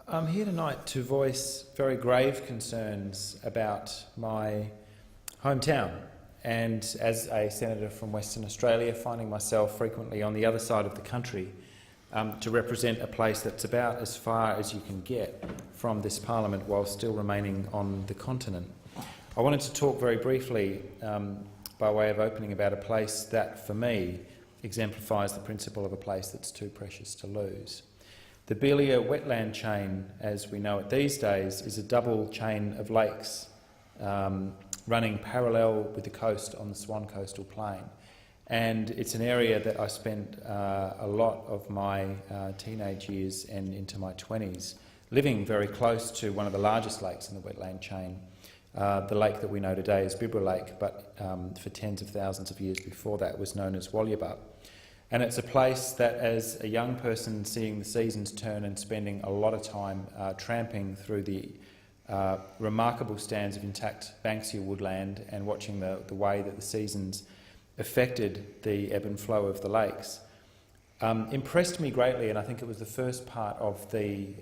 I'm here tonight to voice very grave concerns about my hometown, and as a senator from Western Australia, finding myself frequently on the other side of the country to represent a place that's about as far as you can get from this parliament while still remaining on the continent. I wanted to talk very briefly by way of opening about a place that, for me, exemplifies the principle of a place that's too precious to lose. The Belia wetland chain, as we know it these days, is a double chain of lakes running parallel with the coast on the Swan Coastal Plain. And it's an area that I spent a lot of my teenage years and into my 20s living very close to one of the largest lakes in the wetland chain. The lake that we know today is Bibra Lake, but for tens of thousands of years before that was known as Walyabut. And it's a place that, as a young person seeing the seasons turn and spending a lot of time tramping through the remarkable stands of intact Banksia woodland and watching the way that the seasons affected the ebb and flow of the lakes, impressed me greatly, and I think it was the first part of the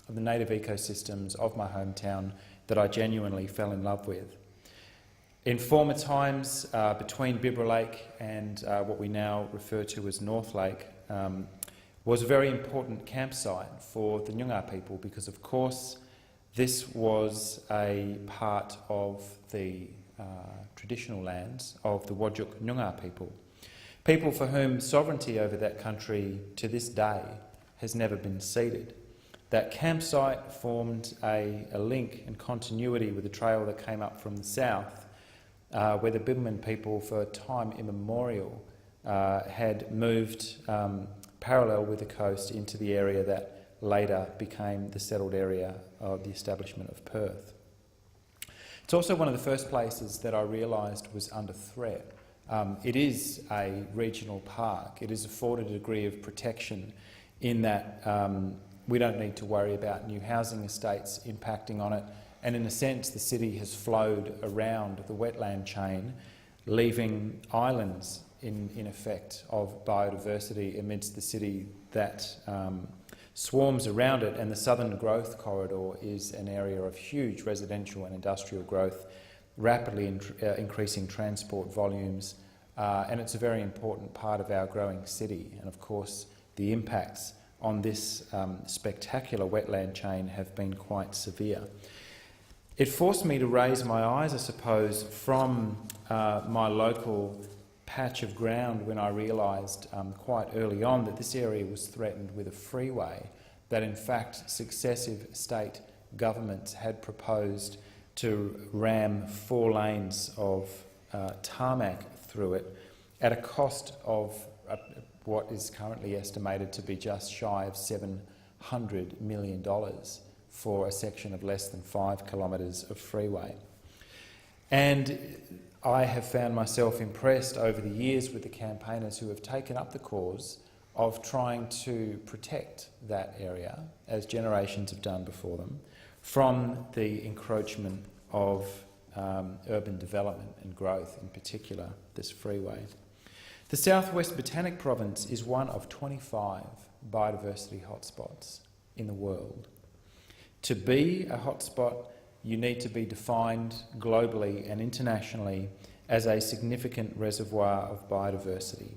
native ecosystems of my hometown that I genuinely fell in love with. In former times, between Bibra Lake and what we now refer to as North Lake, was a very important campsite for the Nyungar people because, of course, this was a part of the traditional lands of the Whadjuk Nyungar people, people for whom sovereignty over that country to this day has never been ceded. That campsite formed a link and continuity with a trail that came up from the south, where the Biberman people for time immemorial had moved parallel with the coast into the area that later became the settled area of the establishment of Perth. It's also one of the first places that I realised was under threat. It is a regional park. It is afforded a degree of protection in that we don't need to worry about new housing estates impacting on it. And in a sense, the city has flowed around the wetland chain, leaving islands, in effect, of biodiversity amidst the city that swarms around it. And the southern growth corridor is an area of huge residential and industrial growth, rapidly increasing transport volumes, and it's a very important part of our growing city. And of course, the impacts on this spectacular wetland chain have been quite severe. It forced me to raise my eyes, I suppose, from my local patch of ground when I realised quite early on that this area was threatened with a freeway, that in fact successive state governments had proposed to ram 4 lanes of tarmac through it at a cost of what is currently estimated to be just shy of $700 million for a section of less than 5 kilometres of freeway. And I have found myself impressed over the years with the campaigners who have taken up the cause of trying to protect that area, as generations have done before them, from the encroachment of urban development and growth, in particular this freeway. The Southwest Botanic Province is one of 25 biodiversity hotspots in the world. To be a hotspot, you need to be defined globally and internationally as a significant reservoir of biodiversity.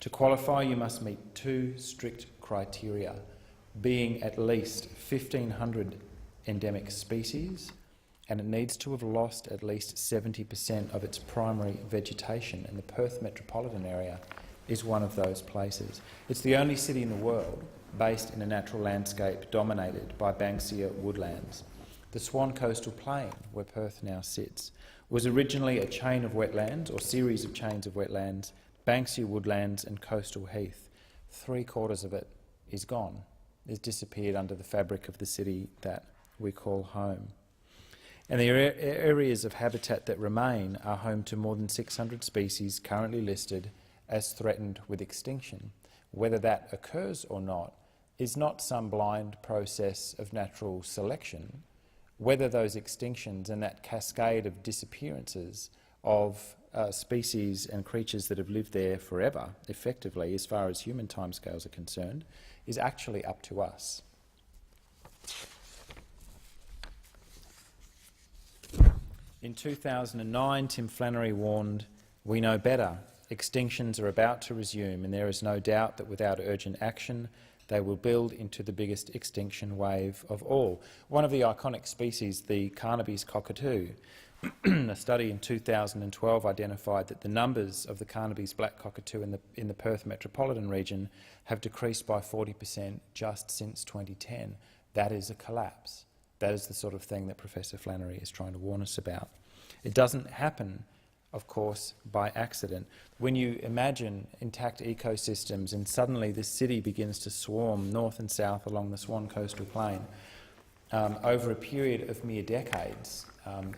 To qualify, you must meet 2 strict criteria, being at least 1,500 endemic species, and it needs to have lost at least 70% of its primary vegetation, and the Perth metropolitan area is one of those places. It's the only city in the world based in a natural landscape dominated by Banksia woodlands. The Swan Coastal Plain, where Perth now sits, was originally a chain of wetlands, or series of chains of wetlands, Banksia woodlands and coastal heath. 3/4 of it is gone. It's disappeared under the fabric of the city that we call home. And the areas of habitat that remain are home to more than 600 species currently listed as threatened with extinction. Whether that occurs or not is not some blind process of natural selection. Whether those extinctions and that cascade of disappearances of species and creatures that have lived there forever, effectively, as far as human timescales are concerned, is actually up to us. In 2009, Tim Flannery warned, "We know better. Extinctions are about to resume, and there is no doubt that without urgent action, they will build into the biggest extinction wave of all." One of the iconic species, the Carnaby's cockatoo. A study in 2012 identified that the numbers of the Carnaby's black cockatoo in the Perth metropolitan region have decreased by 40% just since 2010. That is a collapse. That is the sort of thing that Professor Flannery is trying to warn us about. It doesn't happen, of course, by accident. When you imagine intact ecosystems and suddenly this city begins to swarm north and south along the Swan Coastal Plain over a period of mere decades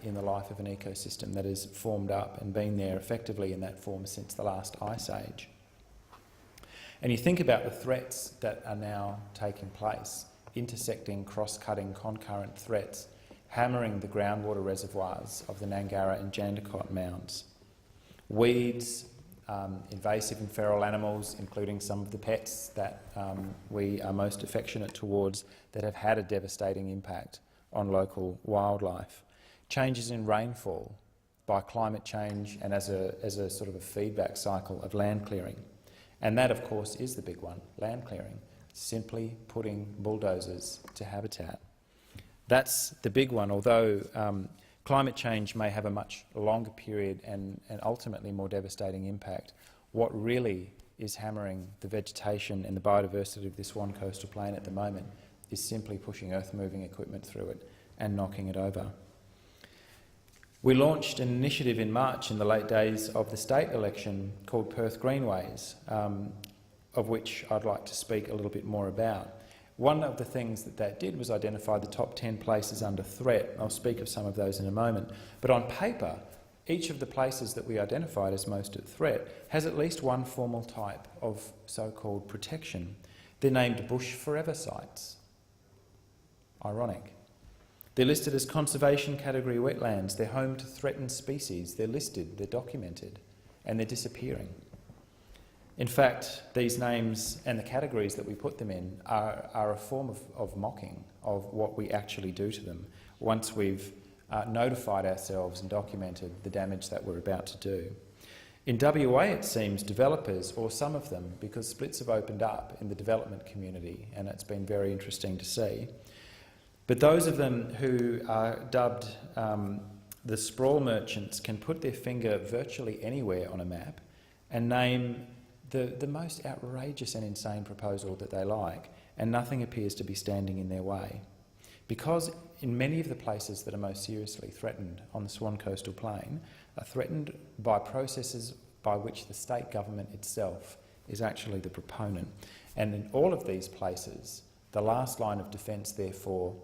in the life of an ecosystem that has formed up and been there effectively in that form since the last ice age. And you think about the threats that are now taking place, intersecting, cross-cutting, concurrent threats, hammering the groundwater reservoirs of the Nangara and Jandakot mounds. Weeds, invasive and feral animals, including some of the pets that we are most affectionate towards, that have had a devastating impact on local wildlife. Changes in rainfall by climate change and as a sort of a feedback cycle of land clearing. And that, of course, is the big one, land clearing, simply putting bulldozers to habitat. That's the big one, although climate change may have a much longer period and ultimately more devastating impact. What really is hammering the vegetation and the biodiversity of this Swan Coastal Plain at the moment is simply pushing earth-moving equipment through it and knocking it over. We launched an initiative in March in the late days of the state election called Perth Greenways, of which I'd like to speak a little bit more about. One of the things that did was identify the top 10 places under threat. I'll speak of some of those in a moment. But on paper, each of the places that we identified as most at threat has at least one formal type of so-called protection. They're named Bush Forever sites. Ironic. They're listed as conservation category wetlands. They're home to threatened species. They're listed, they're documented, and they're disappearing. In fact, these names and the categories that we put them in are a form of mocking of what we actually do to them once we've notified ourselves and documented the damage that we're about to do. In WA, it seems, developers, or some of them, because splits have opened up in the development community, and it's been very interesting to see. But those of them who are dubbed the sprawl merchants can put their finger virtually anywhere on a map and name the most outrageous and insane proposal that they like, and nothing appears to be standing in their way. Because in many of the places that are most seriously threatened on the Swan Coastal Plain are threatened by processes by which the state government itself is actually the proponent. And in all of these places, the last line of defence, therefore,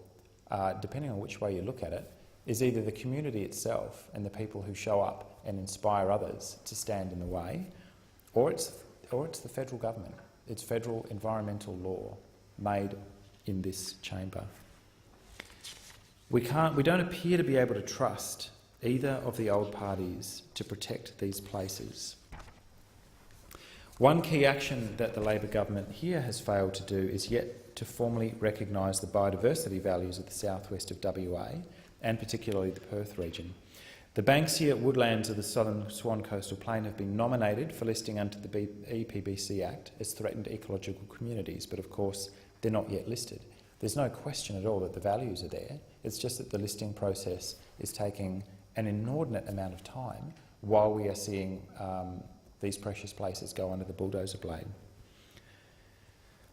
depending on which way you look at it, is either the community itself and the people who show up and inspire others to stand in the way, or it's the federal government. It's federal environmental law made in this chamber. We don't appear to be able to trust either of the old parties to protect these places. One key action that the Labor government here has failed to do is yet to formally recognise the biodiversity values of the southwest of WA, and particularly the Perth region. The Banksia woodlands of the southern Swan Coastal Plain have been nominated for listing under the EPBC Act as threatened ecological communities, but of course they're not yet listed. There's no question at all that the values are there. It's just that the listing process is taking an inordinate amount of time while we are seeing these precious places go under the bulldozer blade.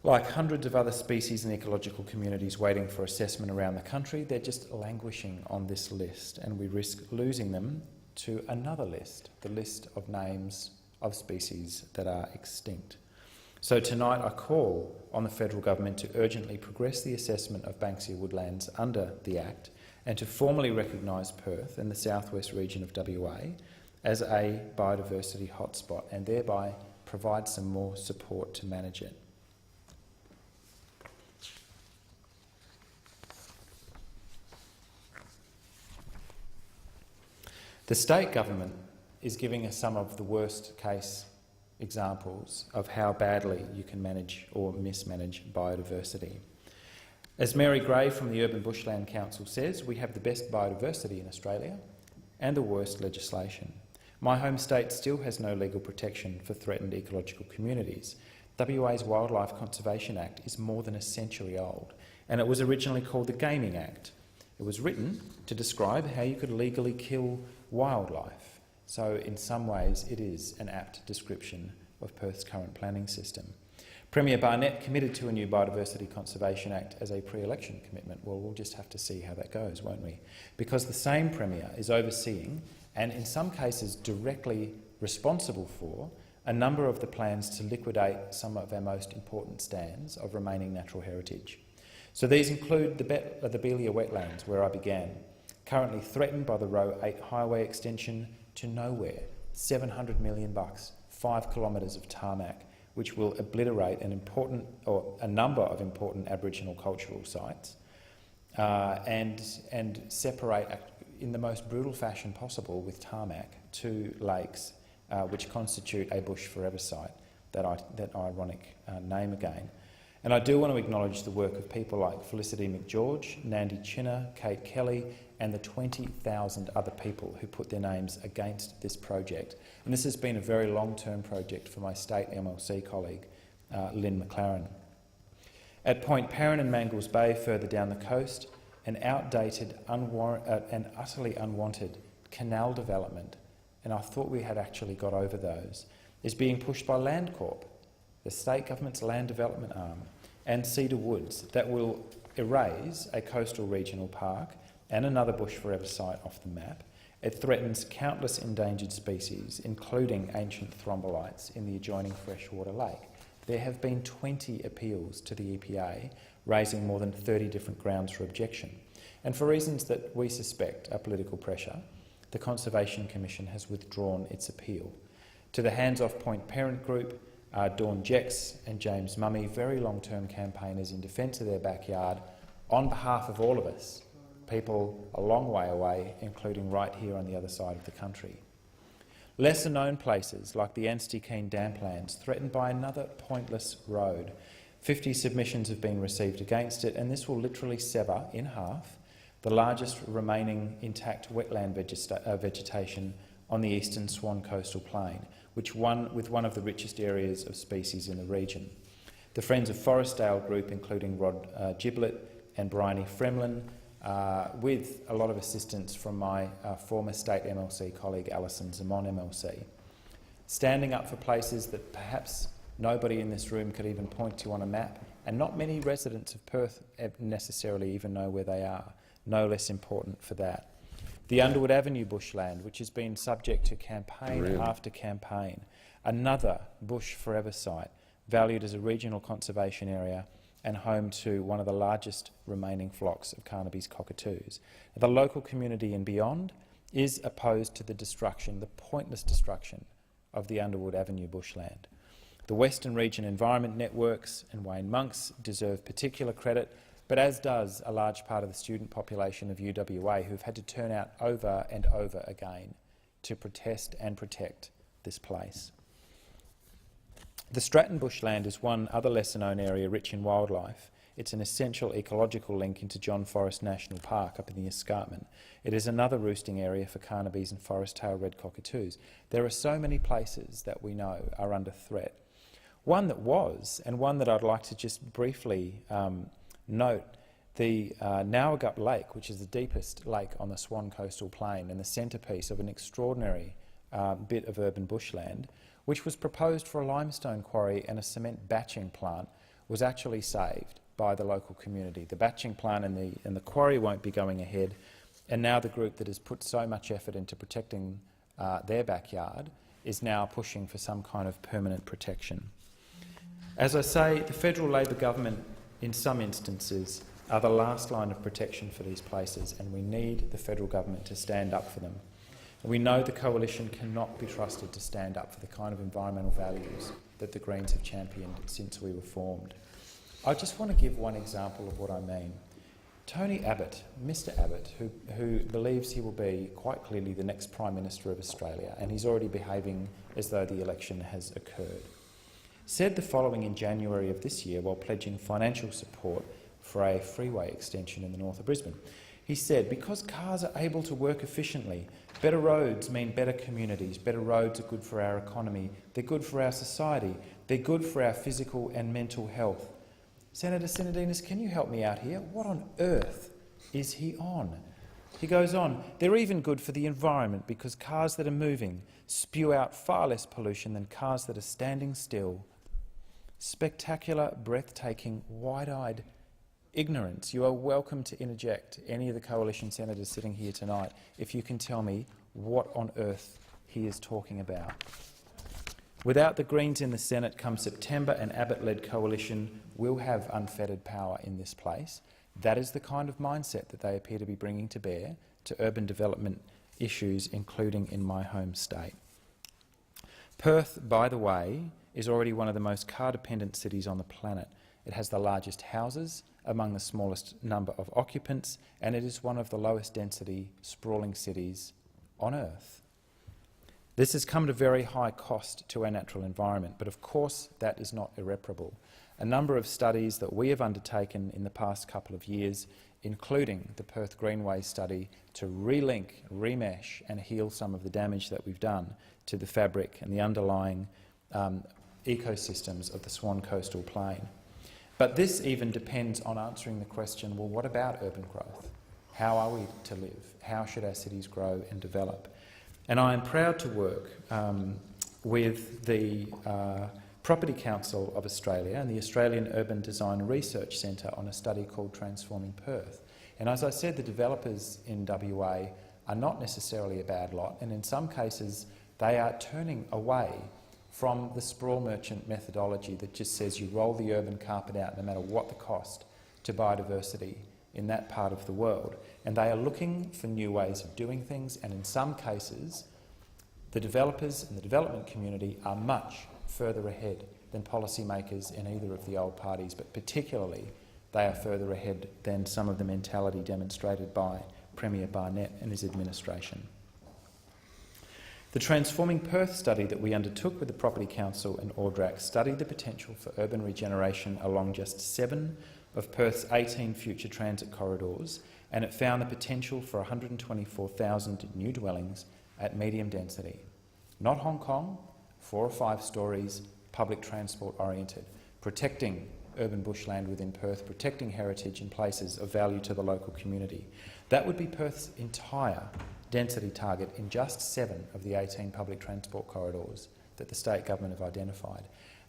Like hundreds of other species and ecological communities waiting for assessment around the country, they're just languishing on this list, and we risk losing them to another list, the list of names of species that are extinct. So tonight I call on the federal government to urgently progress the assessment of Banksia woodlands under the Act and to formally recognise Perth and the southwest region of WA as a biodiversity hotspot and thereby provide some more support to manage it. The state government is giving us some of the worst case examples of how badly you can manage or mismanage biodiversity. As Mary Gray from the Urban Bushland Council says, we have the best biodiversity in Australia, and the worst legislation. My home state still has no legal protection for threatened ecological communities. WA's Wildlife Conservation Act is more than a century old, and it was originally called the Gaming Act. It was written to describe how you could legally kill wildlife, so in some ways it is an apt description of Perth's current planning system. Premier Barnett committed to a new Biodiversity Conservation Act as a pre-election commitment. Well, we'll just have to see how that goes, won't we? Because the same Premier is overseeing, and in some cases directly responsible for, a number of the plans to liquidate some of our most important stands of remaining natural heritage. So these include the Belia wetlands, where I began, currently threatened by the Row 8 highway extension to nowhere, $700 million, 5 kilometres of tarmac, which will obliterate a number of important Aboriginal cultural sites and separate, in the most brutal fashion possible with tarmac, two lakes which constitute a bush forever site, that ironic name again. And I do want to acknowledge the work of people like Felicity McGeorge, Nandi Chinner, Kate Kelly, and the 20,000 other people who put their names against this project. And this has been a very long-term project for my state MLC colleague, Lynn McLaren. At Point Perrin and Mangles Bay, further down the coast, an outdated and utterly unwanted canal development, and I thought we had actually got over those, is being pushed by Landcorp, the state government's land development arm, and Cedar Woods, that will erase a coastal regional park and another bush forever site off the map. It threatens countless endangered species, including ancient thrombolites in the adjoining freshwater lake. There have been 20 appeals to the EPA, raising more than 30 different grounds for objection. And for reasons that we suspect are political pressure, the Conservation Commission has withdrawn its appeal. To the Hands Off Point Parent Group, Dawn Jex and James Mummy, very long-term campaigners in defence of their backyard, on behalf of all of us, people a long way away, including right here on the other side of the country. Lesser-known places like the Anstey Keen Damplands, threatened by another pointless road. 50 submissions have been received against it, and this will literally sever in half the largest remaining intact wetland vegetation on the eastern Swan coastal plain, with one of the richest areas of species in the region. The Friends of Forestdale group, including Rod Giblett and Bryony Fremlin, with a lot of assistance from my former state MLC colleague Alison Zamon MLC, standing up for places that perhaps nobody in this room could even point to on a map, and not many residents of Perth necessarily even know where they are, no less important for that. The Underwood Avenue bushland, which has been subject to campaign after campaign, another bush forever site, valued as a regional conservation area and home to one of the largest remaining flocks of Carnaby's cockatoos. The local community and beyond is opposed to the destruction, the pointless destruction of the Underwood Avenue bushland. The Western Region Environment Networks and Wayne Monks deserve particular credit, but as does a large part of the student population of UWA who've had to turn out over and over again to protest and protect this place. The Stratton bushland is one other lesser-known area rich in wildlife. It's an essential ecological link into John Forest National Park up in the escarpment. It is another roosting area for Carnaby's and forest-tailed red cockatoos. There are so many places that we know are under threat. One that was, and one that I'd like to just briefly note, the Nowagup Lake, which is the deepest lake on the Swan coastal plain and the centrepiece of an extraordinary bit of urban bushland, which was proposed for a limestone quarry and a cement batching plant, was actually saved by the local community. The batching plant and the quarry won't be going ahead, and now the group that has put so much effort into protecting their backyard is now pushing for some kind of permanent protection. As I say, the federal Labor government, in some instances, are the last line of protection for these places, and we need the federal government to stand up for them. We know the coalition cannot be trusted to stand up for the kind of environmental values that the Greens have championed since we were formed. I just want to give one example of what I mean. Tony Abbott, Mr Abbott, who believes he will be quite clearly the next Prime Minister of Australia, and he's already behaving as though the election has occurred, said the following in January of this year while pledging financial support for a freeway extension in the north of Brisbane. He said, because cars are able to work efficiently, better roads mean better communities. Better roads are good for our economy. They're good for our society. They're good for our physical and mental health. Senator Sinodinos, can you help me out here? What on earth is he on? He goes on, they're even good for the environment because cars that are moving spew out far less pollution than cars that are standing still. Spectacular, breathtaking, wide-eyed ignorance. You are welcome to interject, any of the coalition senators sitting here tonight, if you can tell me what on earth he is talking about. Without the Greens in the Senate come September, an Abbott-led coalition will have unfettered power in this place. That is the kind of mindset that they appear to be bringing to bear to urban development issues, including in my home state. Perth, by the way, is already one of the most car-dependent cities on the planet. It has the largest houses among the smallest number of occupants, and it is one of the lowest density, sprawling cities on Earth. This has come at a very high cost to our natural environment, but of course that is not irreparable. A number of studies that we have undertaken in the past couple of years, including the Perth Greenway study, to relink, remesh and heal some of the damage that we've done to the fabric and the underlying ecosystems of the Swan Coastal Plain. But this even depends on answering the question, well, what about urban growth? How are we to live? How should our cities grow and develop? And I am proud to work with the Property Council of Australia and the Australian Urban Design Research Centre on a study called Transforming Perth. And as I said, the developers in WA are not necessarily a bad lot, and in some cases they are turning away from the sprawl merchant methodology that just says you roll the urban carpet out no matter what the cost to biodiversity in that part of the world. And they are looking for new ways of doing things, and in some cases the developers and the development community are much further ahead than policymakers in either of the old parties, but particularly they are further ahead than some of the mentality demonstrated by Premier Barnett and his administration. The Transforming Perth study that we undertook with the Property Council and Audrac studied the potential for urban regeneration along just 7 of Perth's 18 future transit corridors, and it found the potential for 124,000 new dwellings at medium density. Not Hong Kong, 4 or 5 stories, public transport oriented, protecting urban bushland within Perth, protecting heritage and places of value to the local community. That would be Perth's entire density target in just 7 of the 18 public transport corridors that the state government have identified.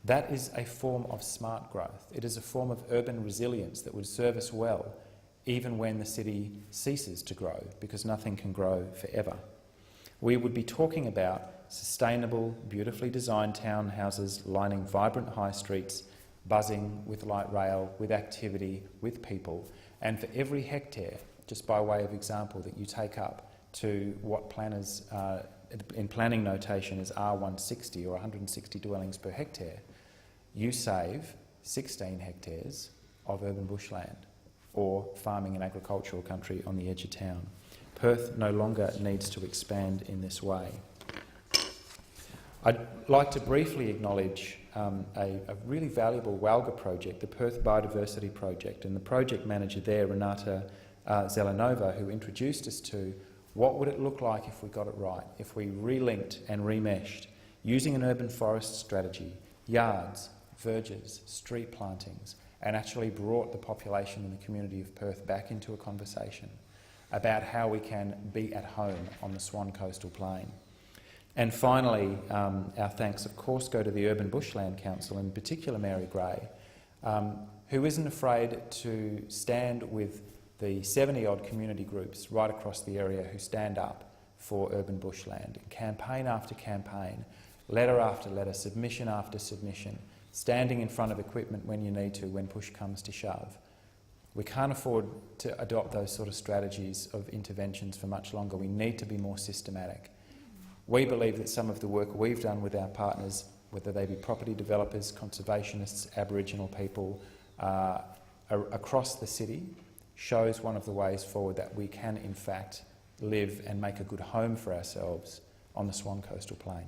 That is a form of smart growth. It is a form of urban resilience that would serve us well even when the city ceases to grow, because nothing can grow forever. We would be talking about sustainable, beautifully designed townhouses lining vibrant high streets, buzzing with light rail, with activity, with people, and for every hectare, just by way of example, that you take up to what planners in planning notation is R160 or 160 dwellings per hectare, you save 16 hectares of urban bushland or farming and agricultural country on the edge of town. Perth no longer needs to expand in this way. I'd like to briefly acknowledge a really valuable WALGA project, the Perth Biodiversity Project, and the project manager there, Renata Zelenova, who introduced us to what would it look like if we got it right, if we relinked and remeshed, using an urban forest strategy, yards, verges, street plantings, and actually brought the population and the community of Perth back into a conversation about how we can be at home on the Swan Coastal Plain. And finally, our thanks of course go to the Urban Bushland Council, in particular Mary Gray, who isn't afraid to stand with the 70-odd community groups right across the area who stand up for urban bushland. Campaign after campaign, letter after letter, submission after submission, standing in front of equipment when you need to, when push comes to shove. We can't afford to adopt those sort of strategies of interventions for much longer. We need to be more systematic. We believe that some of the work we've done with our partners, whether they be property developers, conservationists, Aboriginal people, across the city, shows one of the ways forward that we can in fact live and make a good home for ourselves on the Swan Coastal Plain.